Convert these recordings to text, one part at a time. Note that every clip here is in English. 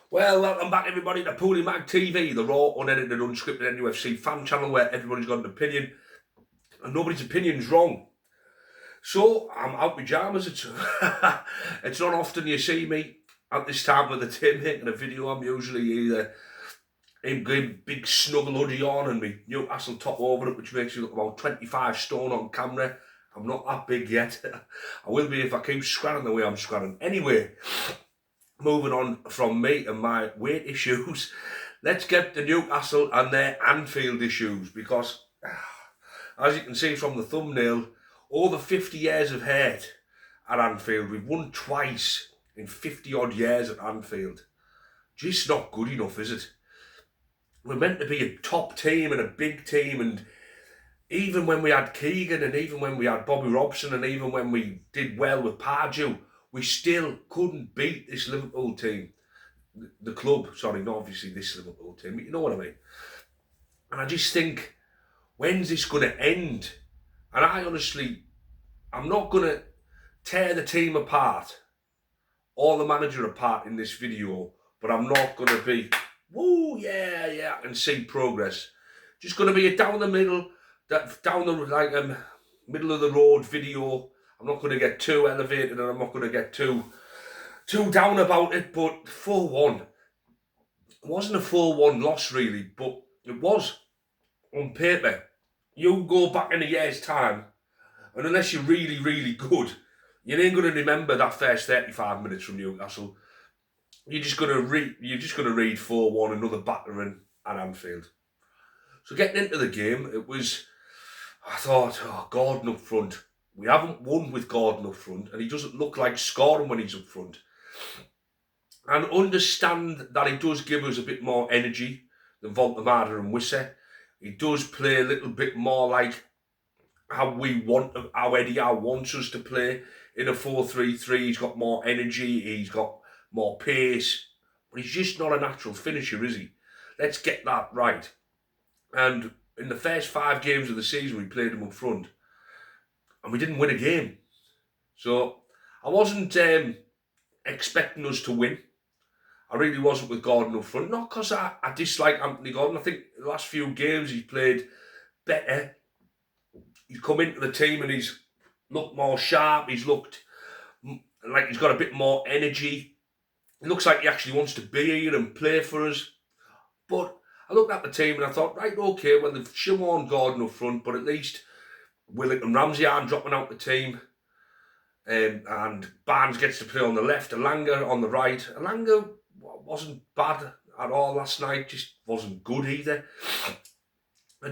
Well, welcome back everybody to Pooley Mag TV, the raw, unedited, unscripted NUFC fan channel where everybody's got an opinion and nobody's opinion's wrong. So, I'm out pyjamas. It's not often you see me at this time of the day making a video. I'm usually either in big snuggle hoodie on and my Newcastle top over it, which makes me look about 25 stone on camera. I'm not that big yet. I will be if I keep scranning the way I'm scranning. Anyway, moving on from me and my weight issues, let's get to Newcastle and their Anfield issues, because as you can see from the thumbnail, over 50 years of hate at Anfield. We've won twice in 50 odd years at Anfield. Just not good enough, is it? We're meant to be a top team and a big team, and even when we had Keegan and even when we had Bobby Robson and even when we did well with Pardew, we still couldn't beat this Liverpool team. The club, sorry, not obviously this Liverpool team, but you know what I mean. And I just think, when's this going to end? And I'm not going to tear the team apart or the manager apart in this video, but I'm not going to be, woo, yeah, and see progress. Just going to be a down the middle of the road video. I'm not going to get too elevated and I'm not going to get too down about it, but 4-1. It wasn't a 4-1 loss really, but it was on paper. You go back in a year's time, and unless you're really, really good, you ain't going to remember that first 35 minutes from Newcastle. You're just going to read 4-1, another battering at Anfield. So getting into the game, I thought, Gordon up front. We haven't won with Gordon up front, and he doesn't look like scoring when he's up front. And understand that he does give us a bit more energy than Voltemada and Wissa. He does play a little bit more like how Eddie Howe wants us to play in a 4-3-3. He's got more energy, he's got more pace, but he's just not a natural finisher, is he? Let's get that right. And in the first 5 games of the season, we played him up front, and we didn't win a game. So I wasn't expecting us to win. I really wasn't with Gordon up front. Not because I dislike Anthony Gordon. I think the last few games he's played better. He's come into the team and he's looked more sharp. He's looked like he's got a bit more energy. It looks like he actually wants to be here and play for us. But I looked at the team and I thought, right, okay, well, they've shown Gordon up front, but at least Willock and Ramsey aren't dropping out the team. And Barnes gets to play on the left, Elanga on the right. Elanga wasn't bad at all last night, just wasn't good either. I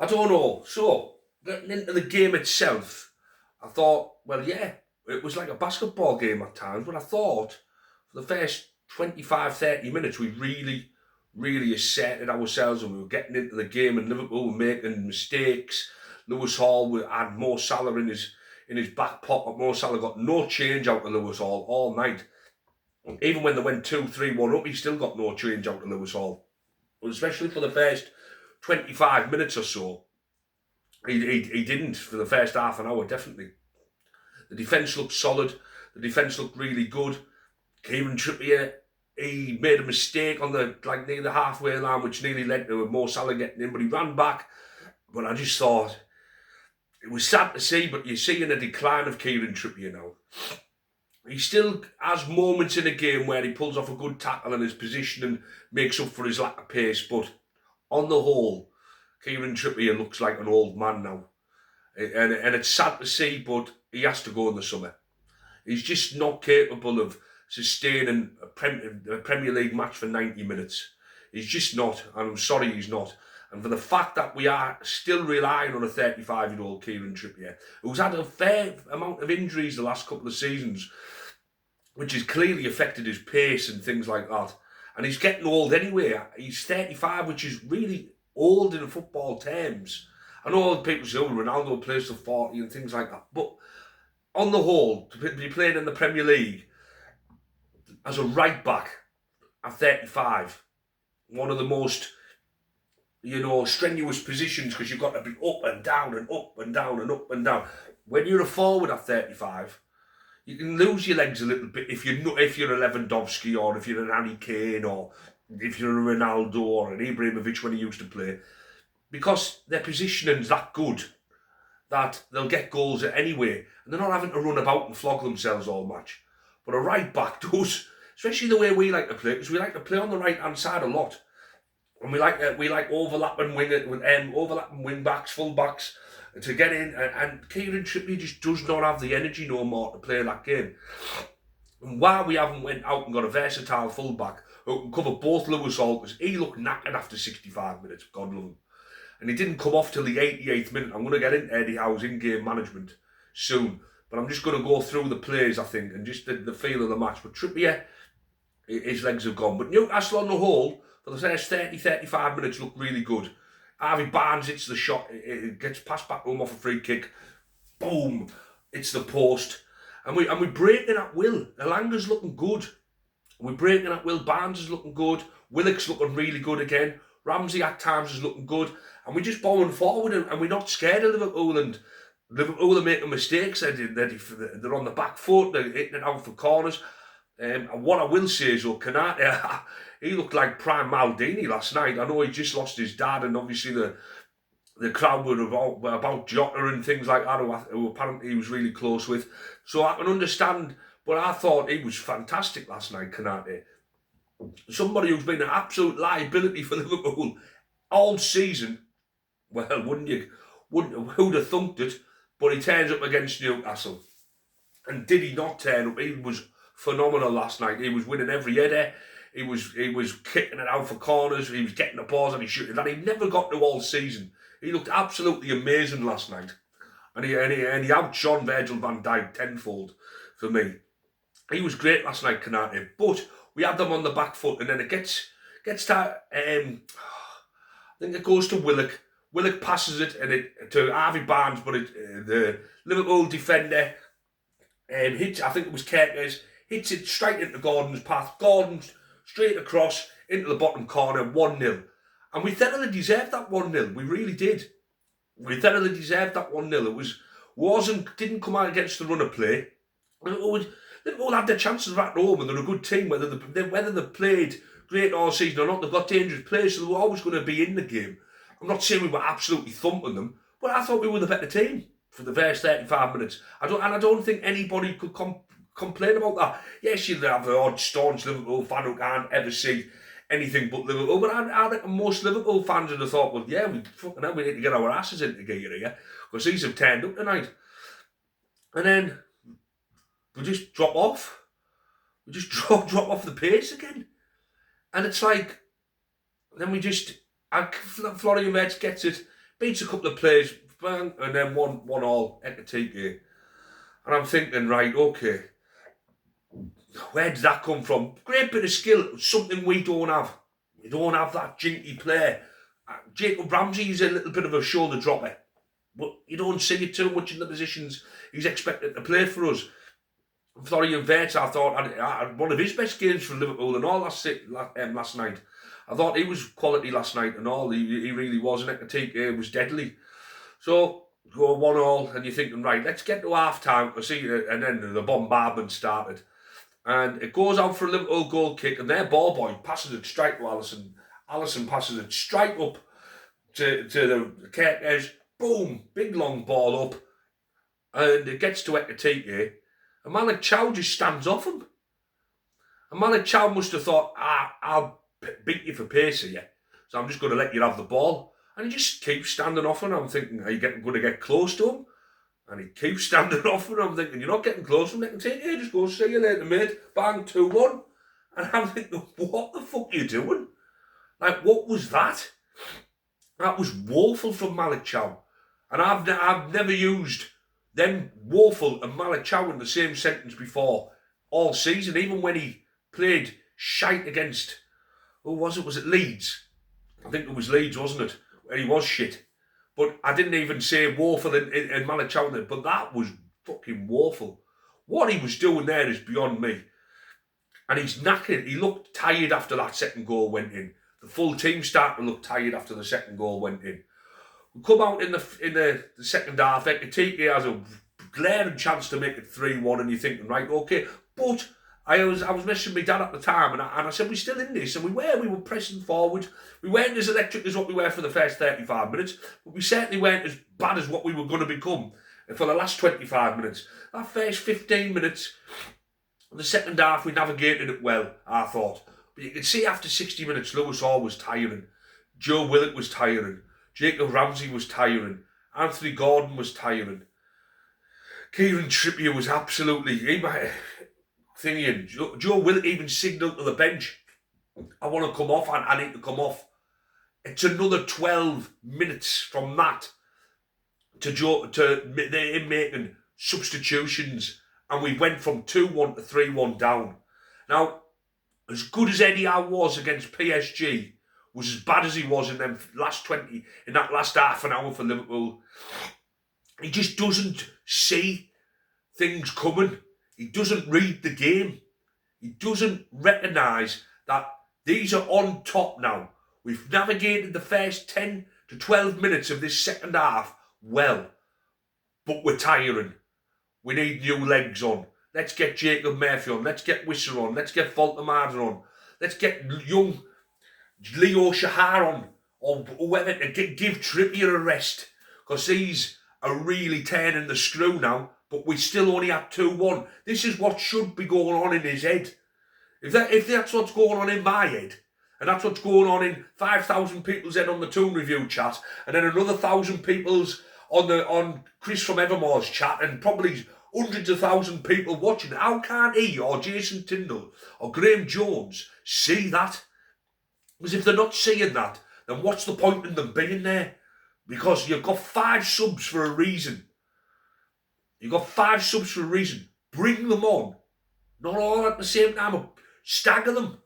don't know. So, getting into the game itself, I thought, well, yeah, it was like a basketball game at times, but I thought for the first 25, 30 minutes, we really asserted ourselves and we were getting into the game, and Liverpool were making mistakes. Lewis Hall had Mo Salah in his back pocket. Mo Salah got no change out of Lewis Hall all night. Even when they went 2-3-1 up, he still got no change out of Lewis Hall. But especially for the first 25 minutes or so, he didn't for the first half an hour, definitely. The defence looked solid. The defence looked really good. Kieran Trippier, he made a mistake on near the halfway line, which nearly led to Mo Salah getting in, but he ran back. But I just thought, it was sad to see, but you're seeing a decline of Kieran Trippier now. He still has moments in a game where he pulls off a good tackle in his position and makes up for his lack of pace, but on the whole, Kieran Trippier looks like an old man now. And it's sad to see, but he has to go in the summer. He's just not capable of sustaining a Premier League match for 90 minutes. He's just not, and I'm sorry he's not. And for the fact that we are still relying on a 35-year-old Kieran Trippier, who's had a fair amount of injuries the last couple of seasons, which has clearly affected his pace and things like that. And he's getting old anyway. He's 35, which is really old in football terms. I know people say, Ronaldo plays to 40 and things like that. But on the whole, to be playing in the Premier League as a right back at 35, one of the most, strenuous positions, because you've got to be up and down and up and down and up and down. When you're a forward at 35, you can lose your legs a little bit if you're not, if you're a Lewandowski or if you're an Harry Kane or if you're a Ronaldo or an Ibrahimovic when he used to play, because their positioning's that good that they'll get goals anyway, and they're not having to run about and flog themselves all match. But a right back does, especially the way we like to play, because we like to play on the right hand side a lot, and we like overlapping wing backs, full backs to get in, and Kieran Trippier just does not have the energy no more to play that game. And while we haven't went out and got a versatile full back who can cover both Lewis Hall, because he looked knackered after 65 minutes, God love him. And he didn't come off till the 88th minute. I'm going to get into Eddie Howe's in-game management soon, but I'm just going to go through the plays, I think, and just the feel of the match. But Trippier, his legs have gone. But Newcastle on the whole, for the first 30-35 minutes, looked really good. Harvey Barnes hits the shot, it gets passed back home off a free kick. Boom, it's the post. And we breaking at will. Elanga's looking good. We're breaking at will. Barnes is looking good. Willock's looking really good again. Ramsey at times is looking good. And we're just bowling forward, and we're not scared of Liverpool. And Liverpool are making mistakes. They're on the back foot. They're hitting it out for corners. And what I will say is, Konate, he looked like prime Maldini last night. I know he just lost his dad, and obviously the crowd were about Jota and things like that, who apparently he was really close with. So I can understand, but I thought he was fantastic last night, Konate. Somebody who's been an absolute liability for Liverpool all season. Well, who'd have thunked it? But he turns up against Newcastle. And did he not turn up? He was phenomenal last night. He was winning every header. He was kicking it out for corners. He was getting the balls and he shooting that he never got to all season. He looked absolutely amazing last night. And he outshone Virgil van Dijk tenfold for me. He was great last night, Konate. But we had them on the back foot, and then it gets to I think it goes to Willock. Willock passes it to Harvey Barnes, but the Liverpool defender hits, I think it was Kerkers, hits it straight into Gordon's path. Gordon straight across into the bottom corner, 1-0. And we thoroughly deserved that 1-0. We really did. We thoroughly deserved that 1-0. Didn't come out against the run of play. Liverpool had their chances at home, and they're a good team. Whether they played great all season or not, they've got dangerous players, so they were always going to be in the game. I'm not saying we were absolutely thumping them, but I thought we were the better team for the first 35 minutes. I don't think anybody could complain about that. Yes, you'd have the odd staunch Liverpool fan who can't ever see anything but Liverpool, but I reckon most Liverpool fans would have thought, well, yeah, we need to get our asses into gear here, because these have turned up tonight. And then we just drop off. We just drop off the pace again. And it's like, then Florian Wirtz gets it, beats a couple of players, bang, and then 1-1 Ekitike. And I'm thinking, right, okay, where did that come from? Great bit of skill, something we don't have. We don't have that jinky player. Jacob Ramsey is a little bit of a shoulder dropper, but you don't see it too much in the positions he's expected to play for us. Florian Wirtz, I thought, had one of his best games for Liverpool and all last night. I thought he was quality last night and all. He really was. And Ekitike was deadly. So, go 1-1 and you're thinking, right, let's get to half-time. And then the bombardment started. And it goes out for a Liverpool goal kick, and their ball boy passes it straight to Alisson. Alisson passes it straight up to the Kerkers. Boom, big long ball up. And it gets to Ekitike. And Malik Chow just stands off him. And Malik Chow must have thought, I'll beat you for pace here, so I'm just going to let you have the ball. And he just keeps standing off him. I'm thinking, are you going to get close to him? And he keeps standing off him. I'm thinking, you're not getting close to him. They can take you, just go, see you later, mate. Bang, 2-1. And I'm thinking, what the fuck are you doing? Like, what was that? That was woeful from Malik Chow. And I've never used them woeful and Malik Chow in the same sentence before all season, even when he played shite against, who was it? Was it Leeds? I think it was Leeds, wasn't it? Where he was shit. But I didn't even say woeful in Malik Chow, but that was fucking woeful. What he was doing there is beyond me. And he's knackered. He looked tired after that second goal went in. The full team started to look tired after the second goal went in. We come out in the second half. Ekitike has a glaring chance to make it 3-1, and you're thinking, right, okay. But I was messaging my dad at the time, and I said, we're still in this, and we were pressing forward. We weren't as electric as what we were for the first 35 minutes, but we certainly weren't as bad as what we were going to become for the last 25 minutes. That first 15 minutes, the second half, we navigated it well, I thought. But you could see after 60 minutes, Lewis Hall was tiring. Joe Willock was tiring. Jacob Ramsey was tiring. Anthony Gordon was tiring. Kieran Trippier was absolutely thingy. Joe Willock even signalled to the bench, I want to come off, I need to come off. It's another 12 minutes from that to him making substitutions, and we went from 2-1 to 3-1 down. Now, as good as Eddie Howe was against PSG, was as bad as he was in that last half an hour for Liverpool. He just doesn't see things coming. He doesn't read the game. He doesn't recognise that these are on top now. We've navigated the first 10 to 12 minutes of this second half well, but we're tiring. We need new legs on. Let's get Jacob Murphy on. Let's get Whistler on. Let's get Voltemada on. Let's get young Leo Shahar on, or whoever, to give Trippier a rest, because he's really turning the screw now, but we still only at 2-1. This is what should be going on in his head. If that's what's going on in my head, and that's what's going on in 5,000 people's head on the Toon Review chat, and then another 1,000 people's on Chris from Evermore's chat, and probably hundreds of thousands of people watching it, how can't he, or Jason Tyndall, or Graham Jones see that? Because if they're not seeing that, then what's the point in them being there? Because you've got 5 subs for a reason. You've got 5 subs for a reason. Bring them on. Not all at the same time. Stagger them.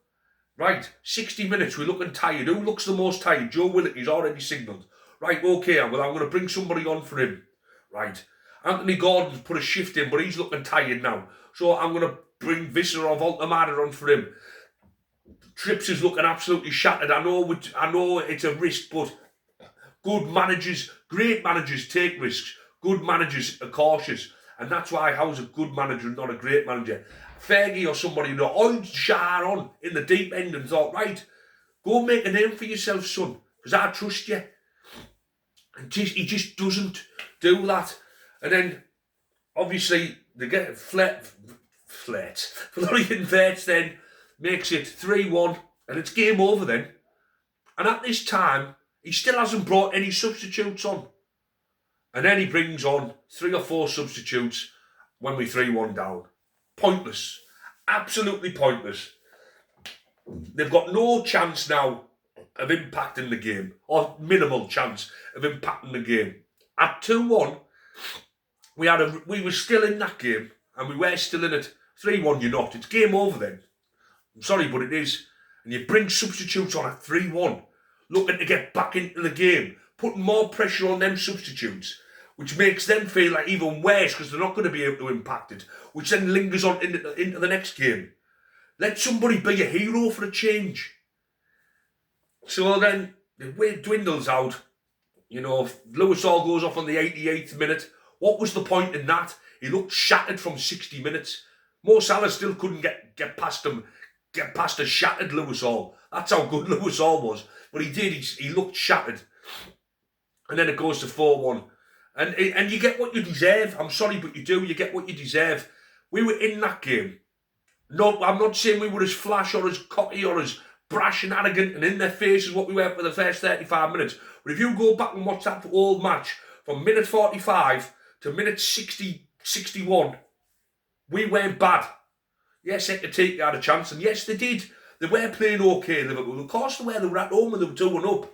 Right, 60 minutes, we're looking tired. Who looks the most tired? Joe Willock, he's already signalled. Right, okay, well, I'm going to bring somebody on for him. Right. Anthony Gordon's put a shift in, but he's looking tired now. So I'm going to bring Visser or Voltemada on for him. Trips is looking absolutely shattered. I know it's a risk, but good managers, great managers take risks. Good managers are cautious. And that's why Howe's a good manager and not a great manager. Fergie or somebody, oiled Shah on in the deep end and thought, right, go make a name for yourself, son, because I trust you. And he just doesn't do that. And then, obviously, they get Florian Wirtz then makes it 3-1, and it's game over then. And at this time, he still hasn't brought any substitutes on. And then he brings on 3 or 4 substitutes when we 3-1 down. Pointless. Absolutely pointless. They've got no chance now of impacting the game, or minimal chance of impacting the game. At 2-1, we were still in that game, and we were still in it. 3-1, you're not. It's game over then. I'm sorry, but it is. And you bring substitutes on at 3-1, looking to get back into the game, putting more pressure on them substitutes, which makes them feel like even worse because they're not going to be able to impact it, which then lingers on into the next game. Let somebody be a hero for a change. So then the way it dwindles out, Lewis Hall goes off on the 88th minute. What was the point in that? He looked shattered from 60 minutes. Mo Salah still couldn't get past him, get past a shattered Lewis Hall. That's how good Lewis Hall was. But he did, he looked shattered. And then it goes to 4-1. And you get what you deserve. I'm sorry, but you do. You get what you deserve. We were in that game. No, I'm not saying we were as flash or as cocky or as brash and arrogant and in their face as what we were for the first 35 minutes. But if you go back and watch that old match from minute 45 to minute 60, 61, we weren't bad. Yes, Ekitike had a chance, and yes, they did. They were playing okay, Liverpool. Of course they were at home and they were 2-up.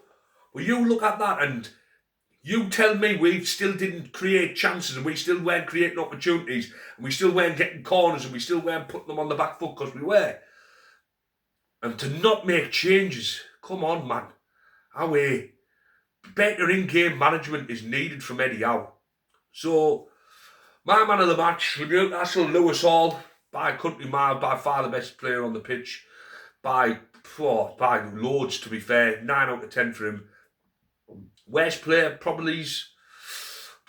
But you look at that and you tell me we still didn't create chances and we still weren't creating opportunities and we still weren't getting corners and we still weren't putting them on the back foot because we were. And to not make changes, come on, man. Better in-game management is needed from Eddie Howe. So, my man of the match, Newcastle, Lewis Hall, by country mile, by far the best player on the pitch, by loads to be fair, 9 out of 10 for him. Worst player, probably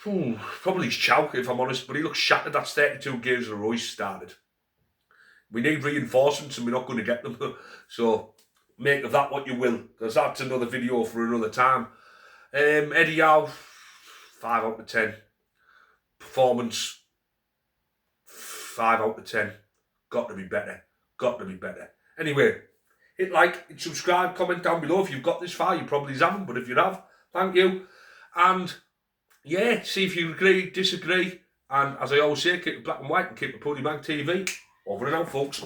Probably Chow, if I'm honest, but he looks shattered. That's 32 games in a row he started. We need reinforcements and we're not going to get them. So make of that what you will, because that's another video for another time. Eddie Howe, 5 out of 10. Performance, 5 out of 10. Got to be better. Got to be better. Anyway, hit like, hit subscribe, comment down below. If you've got this far, you probably haven't, but if you have, thank you. And yeah, see if you agree, disagree. And as I always say, keep it black and white and keep it Pony Mag TV. Over and out, folks.